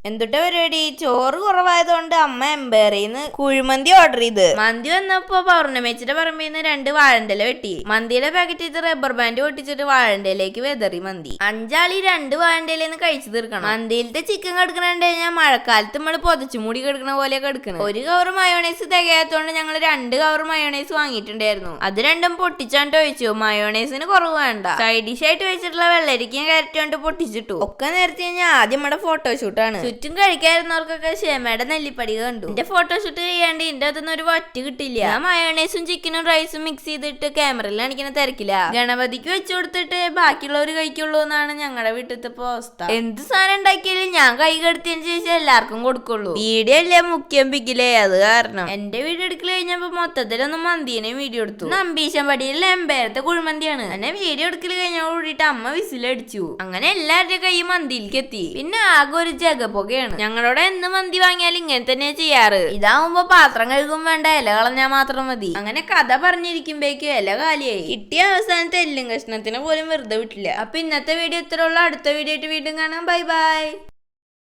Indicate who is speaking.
Speaker 1: എന്തുട്ട പരിപാടി? ചോറ് കുറവായതുകൊണ്ട് അമ്മ എംപയറിന്ന് കുഴിമന്തി ഓർഡർ ചെയ്ത്. മന്തി വന്നപ്പോ പൗർണമേച്ചിന്റെ പറമ്പിന്ന് 2 വാഴണ്ടല വെട്ടി. മന്തിയുടെ പാക്കറ്റ് ചെയ്ത് റബ്ബർ ബാൻഡ് പൊട്ടിച്ചിട്ട് വാഴണ്ടയിലേക്ക് വെതറി മന്തി. 5 ആളി 2 വാഴണ്ടയിലേന്ന് കഴിച്ചു തീർക്കണം. മന്തിയിലത്തെ ചിക്കൻ കിടക്കണുണ്ട് ഞാൻ മഴക്കാലത്ത് നമ്മള് പൊതച്ചു മൂടി കിടക്കണ പോലെ കിടക്കണം. 1 കവർ മയോണൈസ് തികയാത്തോണ്ട് ഞങ്ങൾ 2 കവർ മയോണൈസ് വാങ്ങിയിട്ടുണ്ടായിരുന്നു. അത് രണ്ടും പൊട്ടിച്ചാണ്ട് ഒഴിച്ചു. മയോണൈസിന് കുറവ് വേണ്ട. സൈഡ് ഡിഷ് ആയിട്ട് വെച്ചിട്ടുള്ള വെള്ളരിക്കും ക്യാരറ്റ് കൊണ്ട് പൊട്ടിച്ചിട്ടു. ഒക്കെ നേരത്തെ കഴിഞ്ഞാൽ ആദ്യം നമ്മുടെ ഫോട്ടോഷൂട്ടാണ്. ചുറ്റും കഴിക്കാതിരുന്നവർക്കൊക്കെ ക്ഷമയുടെ നെല്ലിപ്പടി കണ്ടു. എന്റെ ഫോട്ടോഷൂട്ട് ചെയ്യാണ്ട് ഇതിന്റെ അതൊന്നും ഒരു വറ്റ് കിട്ടില്ല. ഞാൻ മയോണൈസും ചിക്കനും റൈസും മിക്സ് ചെയ്തിട്ട് ക്യാമറയിൽ കാണിക്കുന്ന തിരക്കില്ല. ഗണപതിക്ക് വെച്ചു കൊടുത്തിട്ട് ബാക്കിയുള്ളവർ കഴിക്കുള്ളൂ എന്നാണ് ഞങ്ങളുടെ വീട്ടിലത്തെ അവസ്ഥ. എന്ത് സാധനം ഉണ്ടാക്കിയാലും ഞാൻ കൈ കെടുത്തിയതിന് ശേഷം എല്ലാവർക്കും കൊടുക്കുള്ളൂ. വീഡിയോ അല്ലേ മുഖ്യം പിക്കില്ലേ, അത് കാരണം. എന്റെ വീഡിയോ എടുക്കൽ കഴിഞ്ഞപ്പോ മൊത്തത്തിലൊന്ന് മന്തിനെ വീഡിയോ എടുത്തു. അമ്പീശൻ പടിയിലെ എമ്പേരത്തെ കുഴിമന്തിയാണ്. എന്നെ വീഡിയോ എടുക്കൽ കഴിഞ്ഞോട് കൂടിയിട്ട് അമ്മ വിസിലടിച്ചു. അങ്ങനെ എല്ലാവരുടെ കൈ മന്തിയിലേക്ക് എത്തി. പിന്നെ ആകെ ഒരു ജഗപ്പൊക്കെയാണ്. ഞങ്ങളോട് എന്ന് മന്തി വാങ്ങിയാലും ഇങ്ങനെ തന്നെ ചെയ്യാറ്. ഇതാവുമ്പോ പാത്രം കഴുകും വേണ്ട, ഇല കളഞ്ഞാൽ മാത്രം മതി. അങ്ങനെ കഥ പറഞ്ഞിരിക്കുമ്പോഴേക്കും ഇല കാലിയായി. കിട്ടിയ അവസാനത്തെ എല്ലും കഷ്ണത്തിന് പോലും വെറുതെ വിട്ടില്ല. അപ്പൊ ഇന്നത്തെ വീഡിയോ ഇത്രയുള്ള. അടുത്ത വീഡിയോ ആയിട്ട് വീണ്ടും കാണാം. Bye bye.